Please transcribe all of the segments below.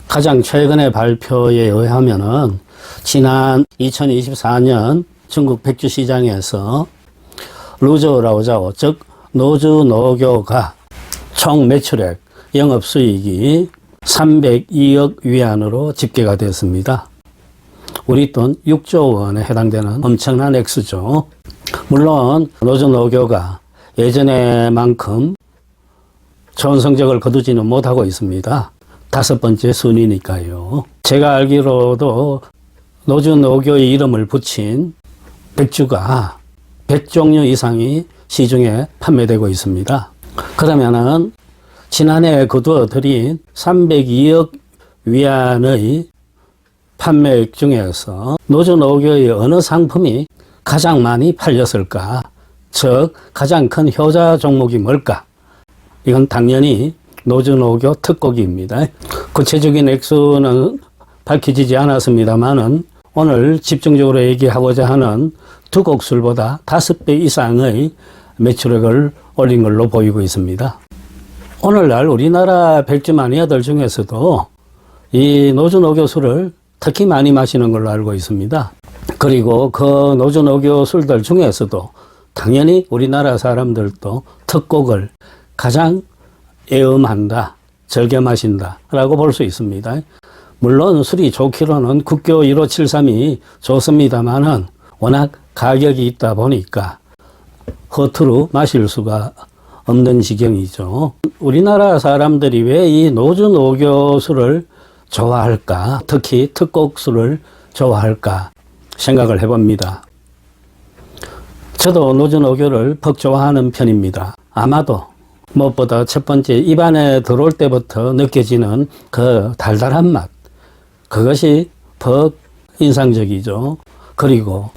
가장 최근의 발표에 의하면은 지난 2024년 중국 백주시장에서 루저라오자오, 즉 노주노교가 총 매출액, 영업수익이 302억 위안으로 집계가 됐습니다. 우리 돈 6조 원에 해당되는 엄청난 액수죠. 물론 노주노교가 예전에만큼 좋은 성적을 거두지는 못하고 있습니다. 5번째 순위니까요. 제가 알기로도 노주노교의 이름을 붙인 백주가 100종류 이상이 시중에 판매되고 있습니다. 그러면은 지난해 거두어들인 302억 위안의 판매액 중에서 노주노교의 어느 상품이 가장 많이 팔렸을까? 즉 가장 큰 효자 종목이 뭘까? 이건 당연히 노주노교 특고기입니다. 구체적인 액수는 밝혀지지 않았습니다만은 오늘 집중적으로 얘기하고자 하는 두곡술보다 5배 이상의 매출액을 올린 걸로 보이고 있습니다. 오늘날 우리나라 백주 마니아들 중에서도 이 노주노교 술을 특히 많이 마시는 걸로 알고 있습니다. 그리고 그 노주노교 술들 중에서도 당연히 우리나라 사람들도 특곡을 가장 애음한다, 즐겨 마신다 라고 볼 수 있습니다. 물론 술이 좋기로는 국교 1573이 좋습니다만은 워낙 가격이 있다 보니까 허투루 마실 수가 없는 지경이죠. 우리나라 사람들이 왜 이 노주노교 술을 좋아할까? 특히 특곡 술을 좋아할까? 생각을 해봅니다. 저도 노주노교를 퍽 좋아하는 편입니다. 아마도 무엇보다 첫 번째 입안에 들어올 때부터 느껴지는 그 달달한 맛, 그것이 퍽 인상적이죠. 그리고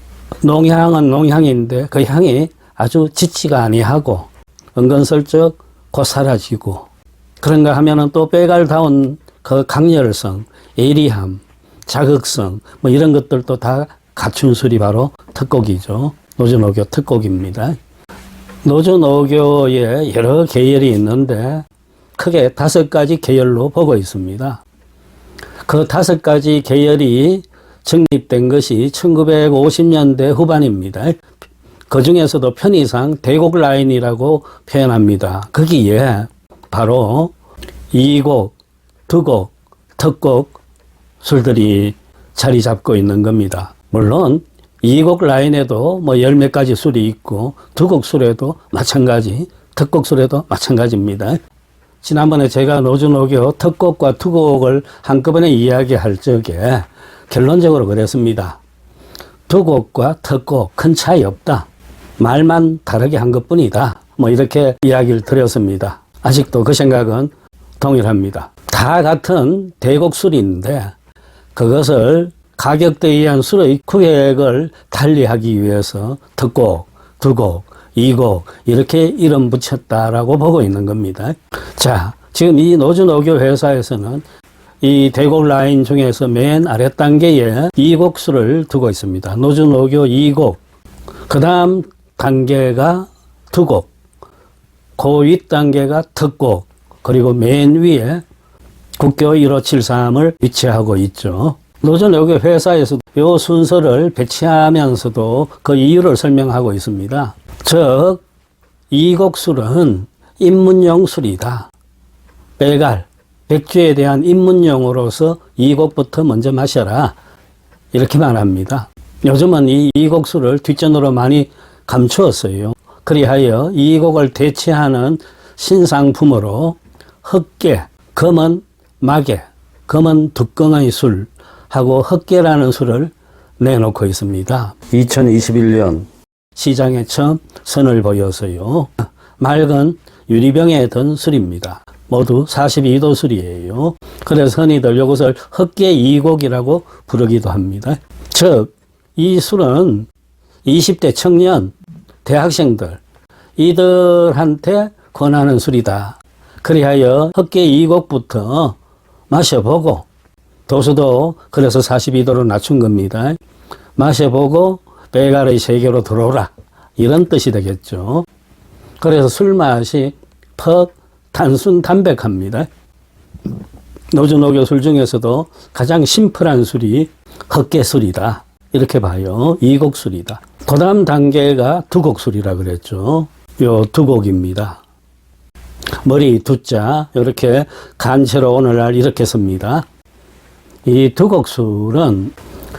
농향은 농향인데 그 향이 아주 지치가 아니하고 은근슬쩍 곧 사라지고, 그런가 하면은 또 빼갈다운 그 강렬성, 예리함, 자극성 뭐 이런 것들도 다 갖춘 술이 바로 특곡이죠. 노주노교 특곡입니다. 노주노교에 여러 계열이 있는데 크게 5가지 계열로 보고 있습니다. 그 5가지 계열이成立된 것이 1950년대 후반입니다. 그 중에서도 편의상 대곡 라인이라고 표현합니다. 거기에 바로 2곡, 2곡, 특곡 술들이 자리 잡고 있는 겁니다. 물론 2곡 라인에도 뭐 10몇 가지 술이 있고 2곡 술에도 마찬가지, 특곡 술에도 마찬가지입니다. 지난번에 제가 노주노교 특곡과 2곡을 한꺼번에 이야기할 적에 결론적으로 그랬습니다. 2곡과 특곡 큰 차이 없다. 말만 다르게 한 것뿐이다. 뭐 이렇게 이야기를 드렸습니다. 아직도 그 생각은 동일합니다. 다 같은 대곡 술인데 그것을 가격대에 의한 술의 구획을 달리하기 위해서 특곡, 2곡, 2곡 이렇게 이름 붙였다라고 보고 있는 겁니다. 자, 지금 이 노주노교 회사에서는 이 대곡 라인 중에서 맨 아래 단계에 2곡 술을 두고 있습니다. 노주노교 2곡, 그 다음 단계가 2곡, 그 윗 단계가 특곡, 그리고 맨 위에 국교 1573을 위치하고 있죠. 노주노교 회사에서도 이 순서를 배치하면서도 그 이유를 설명하고 있습니다. 즉 2곡 술은 입문용 술이다. 빼갈, 백주에 대한 입문용으로서 2곡부터 먼저 마셔라. 이렇게 말합니다. 요즘은 이 2곡 술을 뒷전으로 많이 감추었어요. 그리하여 2곡을 대체하는 신상품으로 흑계, 검은 마개, 검은 두꺼의 술 하고 흑계라는 술을 내놓고 있습니다. 2021년 시장에 처음 선을 보여서요. 맑은 유리병에 든 술입니다. 모두 42도 술이에요. 그래서 흔히들 이것을 흑계 2곡이라고 부르기도 합니다. 즉, 이 술은 20대 청년, 대학생들, 이들한테 권하는 술이다. 그리하여 흑계 2곡부터 마셔보고, 도수도 그래서 42도로 낮춘 겁니다. 마셔보고 빼갈의 세계로 들어오라. 이런 뜻이 되겠죠. 그래서 술 맛이 퍽 단순 담백합니다. 노주노교 술 중에서도 가장 심플한 술이 헛개술이다. 이렇게 봐요. 이곡술이다. 그 다음 단계가 두곡술이라 그랬죠. 요 두곡입니다. 머리 두자 이렇게 간체로 오늘날 이렇게 씁니다. 이 두곡술은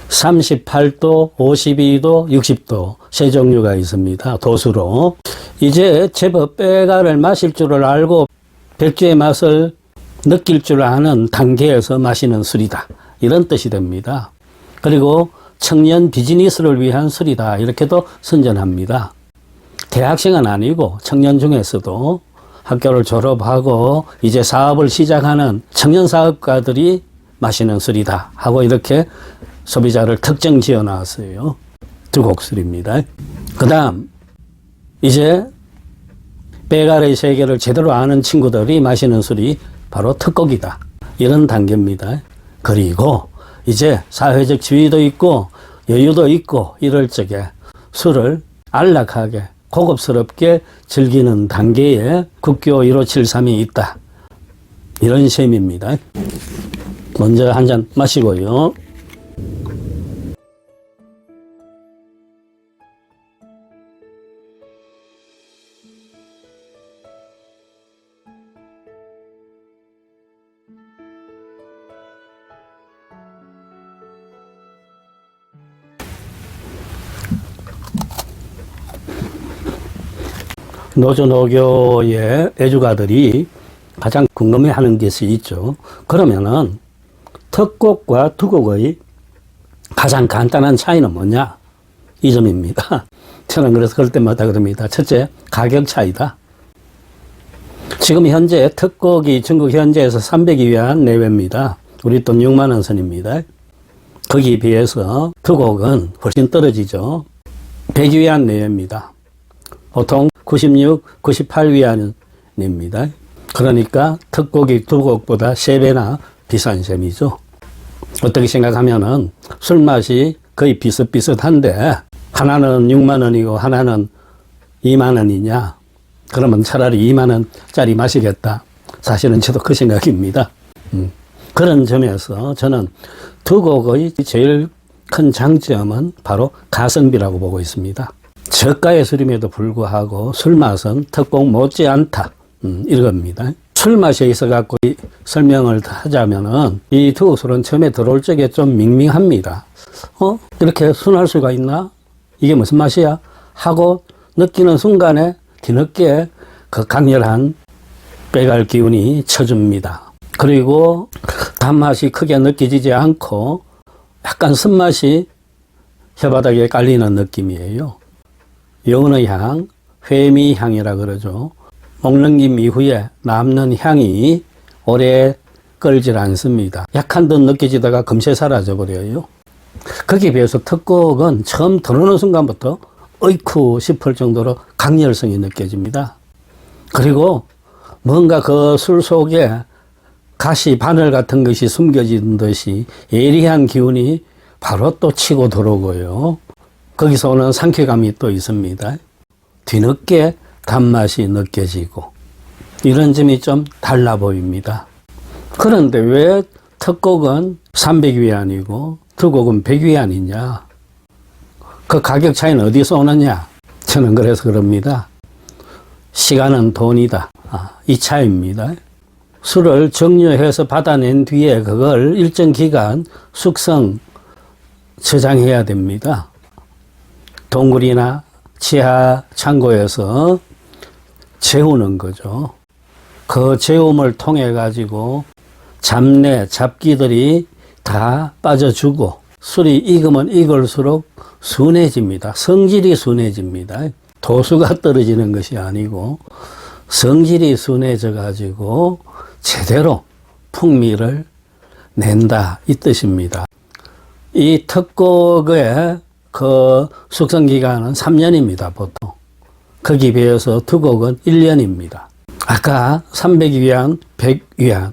38도, 52도, 60도 세 종류가 있습니다. 도수로. 이제 제법 빼갈을 마실 줄을 알고 백주의 맛을 느낄 줄 아는 단계에서 마시는 술이다. 이런 뜻이 됩니다. 그리고 청년 비즈니스를 위한 술이다. 이렇게도 선전합니다. 대학생은 아니고 청년 중에서도 학교를 졸업하고 이제 사업을 시작하는 청년 사업가들이 마시는 술이다 하고 이렇게 소비자를 특정 지어 놨어요. 두곡술입니다. 그 다음 이제 빼갈의 세계를 제대로 아는 친구들이 마시는 술이 바로 특곡이다. 이런 단계입니다. 그리고 이제 사회적 지위도 있고 여유도 있고 이럴 적에 술을 안락하게 고급스럽게 즐기는 단계에 국교 1573이 있다. 이런 셈입니다. 먼저 한 잔 마시고요. 노주노교의 애주가들이 가장 궁금해하는 것이 있죠. 그러면은 특곡과 두곡의 가장 간단한 차이는 뭐냐? 이 점입니다. 저는 그래서 그럴 때마다 그럽니다. 첫째, 가격 차이다. 지금 현재 특곡이 전국 현재에서 300위안 내외입니다. 우리 돈 6만 원 선입니다. 거기에 비해서 두곡은 훨씬 떨어지죠. 100위안 내외입니다. 보통 96, 98위안입니다. 그러니까 특곡이 두곡보다 3배나 비싼 셈이죠. 어떻게 생각하면은 술 맛이 거의 비슷비슷한데 하나는 6만 원이고 하나는 2만 원이냐? 그러면 차라리 2만 원짜리 마시겠다. 사실은 저도 그 생각입니다. 그런 점에서 저는 두곡의 제일 큰 장점은 바로 가성비라고 보고 있습니다. 저가의 술임에도 불구하고 술맛은 특곡 못지않다. 이겁니다. 술맛에 있어갖고 설명을 하자면은 이 두곡술은 처음에 들어올 적에 좀 밍밍합니다. 이렇게 순할 수가 있나? 이게 무슨 맛이야? 하고 느끼는 순간에 뒤늦게 그 강렬한 빼갈 기운이 쳐줍니다. 그리고 단맛이 크게 느껴지지 않고 약간 쓴맛이 혀바닥에 깔리는 느낌이에요. 연의 향, 회미향이라 그러죠. 먹는 김 이후에 남는 향이 오래 끌질 않습니다. 약한 듯 느껴지다가 금세 사라져 버려요. 거기에 비해서 특곡은 처음 들어오는 순간부터 어이쿠 싶을 정도로 강렬성이 느껴집니다. 그리고 뭔가 그 술 속에 가시 바늘 같은 것이 숨겨진 듯이 예리한 기운이 바로 또 치고 들어오고요. 거기서 오는 상쾌감이 또 있습니다. 뒤늦게 단맛이 느껴지고 이런 점이 좀 달라 보입니다. 그런데 왜 특곡은 300위안이고 두곡은 100위안이냐? 그 가격 차이는 어디서 오느냐? 저는 그래서 그럽니다. 시간은 돈이다. 이 차이입니다. 술을 정류해서 받아낸 뒤에 그걸 일정 기간 숙성, 저장해야 됩니다. 동굴이나 지하 창고에서 재우는 거죠. 그 재움을 통해 가지고 잡내, 잡기들이 다 빠져주고 술이 익으면 익을수록 순해집니다. 성질이 순해집니다. 도수가 떨어지는 것이 아니고 성질이 순해져 가지고 제대로 풍미를 낸다 이 뜻입니다. 이 특곡의 그 숙성 기간은 3년입니다, 보통. 거기에 비해서 두곡은 1년입니다. 아까 300위안, 100위안.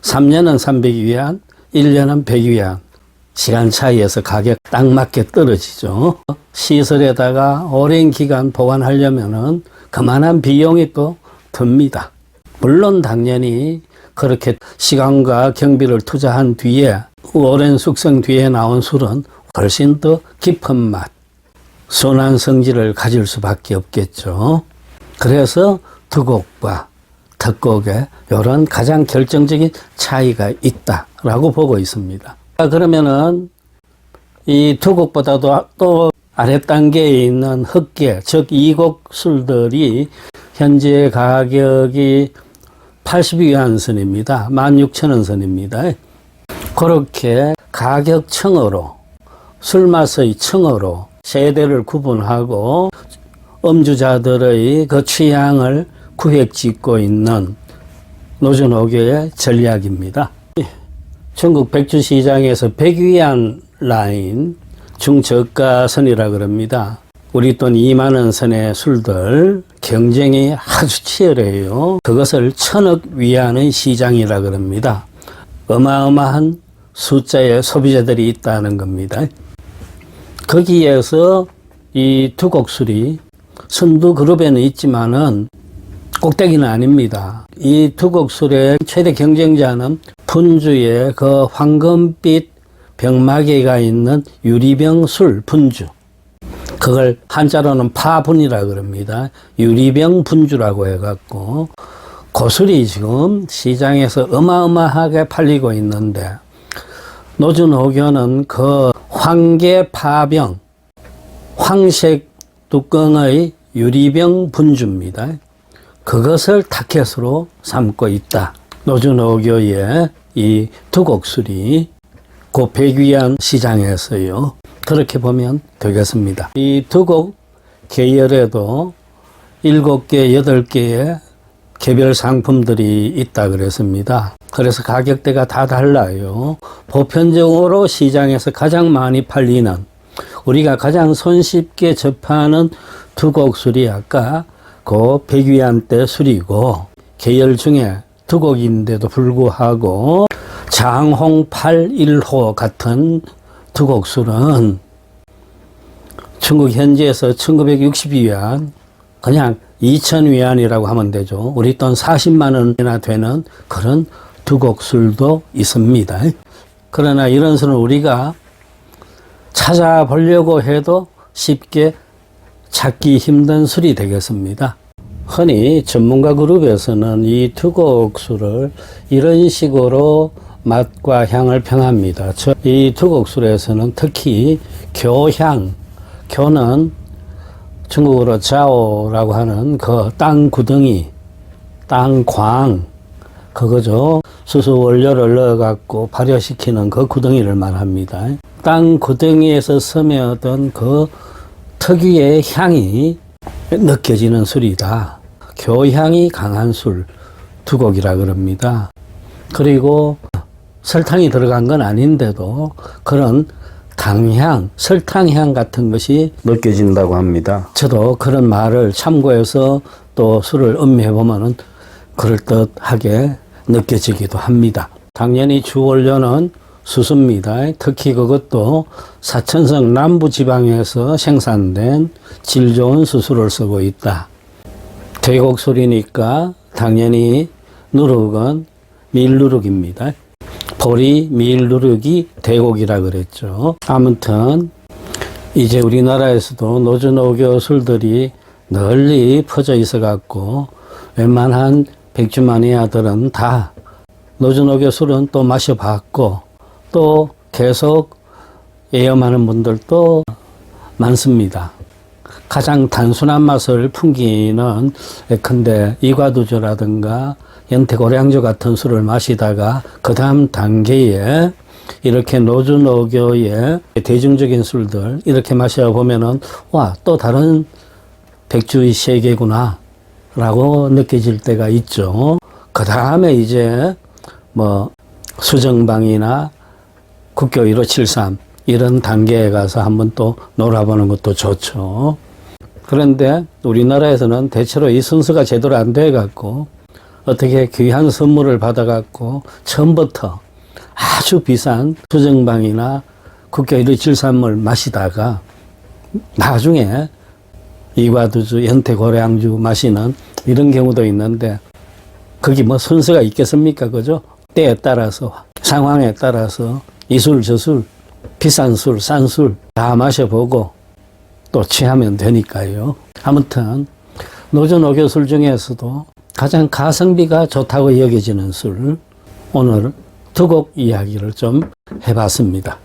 3년은 300위안, 1년은 100위안. 시간 차이에서 가격 딱 맞게 떨어지죠. 시설에다가 오랜 기간 보관하려면은 그만한 비용이 또 듭니다. 물론 당연히 그렇게 시간과 경비를 투자한 뒤에 오랜 숙성 뒤에 나온 술은 훨씬 더 깊은 맛, 순한 성질을 가질 수밖에 없겠죠. 그래서 두곡과 특곡의 이런 가장 결정적인 차이가 있다라고 보고 있습니다. 그러면은 이 두곡보다도 또 아래 단계에 있는 흑계, 즉 이곡 술들이 현재 가격이 82위안 선입니다. 16,000원 선입니다. 그렇게 가격층으로, 술맛의 층으로 세대를 구분하고 음주자들의 그 취향을 구획짓고 있는 노준호교의 전략입니다. 중국 백주시장에서 100위안 라인 중저가선이라 그럽니다. 우리 돈 2만원 선의 술들 경쟁이 아주 치열해요. 그것을 1000억 위안의 시장이라 그럽니다. 어마어마한 숫자의 소비자들이 있다는 겁니다. 거기에서 이 두곡술이 선두 그룹에는 있지만은 꼭대기는 아닙니다. 이 두곡술의 최대 경쟁자는 분주의 그 황금빛 병마개가 있는 유리병 술 분주. 그걸 한자로는 파분이라 그럽니다. 유리병 분주라고 해갖고 고술이 지금 시장에서 어마어마하게 팔리고 있는데 노준호교는 그 황계 파병, 황색 뚜껑의 유리병 분주입니다. 그것을 타켓으로 삼고 있다. 노준호교의 이 두곡술이 그 100위안 시장에서요. 그렇게 보면 되겠습니다. 이 두곡 계열에도 7개, 8개의 개별 상품들이 있다 그랬습니다. 그래서 가격대가 다 달라요. 보편적으로 시장에서 가장 많이 팔리는, 우리가 가장 손쉽게 접하는 두곡술이 아까 그 100위안대 술이고, 계열 중에 두곡인데도 불구하고 장홍 8.1호 같은 두곡술은 중국 현지에서 1962위안, 그냥 2000위안이라고 하면 되죠. 우리 돈 40만 원이나 되는 그런 두곡술도 있습니다. 그러나 이런 술은 우리가 찾아보려고 해도 쉽게 찾기 힘든 술이 되겠습니다. 흔히 전문가 그룹에서는 이 두곡술을 이런 식으로 맛과 향을 평합니다. 이 두곡술에서는 특히 교향, 교는 중국어로 자오라고 하는 그 땅 구덩이, 땅광, 그거죠. 수수 원료를 넣어갖고 발효시키는 그 구덩이를 말합니다. 땅 구덩이에서 스며든 그 특유의 향이 느껴지는 술이다. 교향이 강한 술, 두곡이라 그럽니다. 그리고 설탕이 들어간 건 아닌데도 그런 당향, 설탕향 같은 것이 느껴진다고 합니다. 저도 그런 말을 참고해서 또 술을 음미해보면 그럴듯하게 느껴지기도 합니다. 당연히 주원료는 수수입니다. 특히 그것도 사천성 남부지방에서 생산된 질 좋은 수수를 쓰고 있다. 대곡술이니까 당연히 누룩은 밀누룩입니다. 보리, 밀누룩이 대곡이라 그랬죠. 아무튼 이제 우리나라에서도 노준호교 술들이 널리 퍼져 있어 갖고 웬만한 백주마니아들은 다 노준호교 술은 또 마셔봤고 또 계속 애염하는 분들도 많습니다. 가장 단순한 맛을 풍기는 예컨대 이과두주라든가 연태고량주 같은 술을 마시다가 그 다음 단계에 이렇게 노준호교의 대중적인 술들 이렇게 마셔보면은 와, 또 다른 백주의 세계구나 라고 느껴질 때가 있죠. 그 다음에 이제 뭐 수정방이나 국교 1573 이런 단계에 가서 한번 또 놀아보는 것도 좋죠. 그런데 우리나라에서는 대체로 이 순서가 제대로 안 돼 갖고 어떻게 귀한 선물을 받아 갖고 처음부터 아주 비싼 수정방이나 국교일의 질산물 마시다가 나중에 이과두주, 연태고량주 마시는 이런 경우도 있는데 거기 뭐 순서가 있겠습니까? 그죠? 때에 따라서, 상황에 따라서 이술, 저술, 비싼 술, 싼 술 다 마셔보고 또 취하면 되니까요. 아무튼 노조노교 술 중에서도 가장 가성비가 좋다고 여겨지는 술, 오늘 두 곡 이야기를 좀 해봤습니다.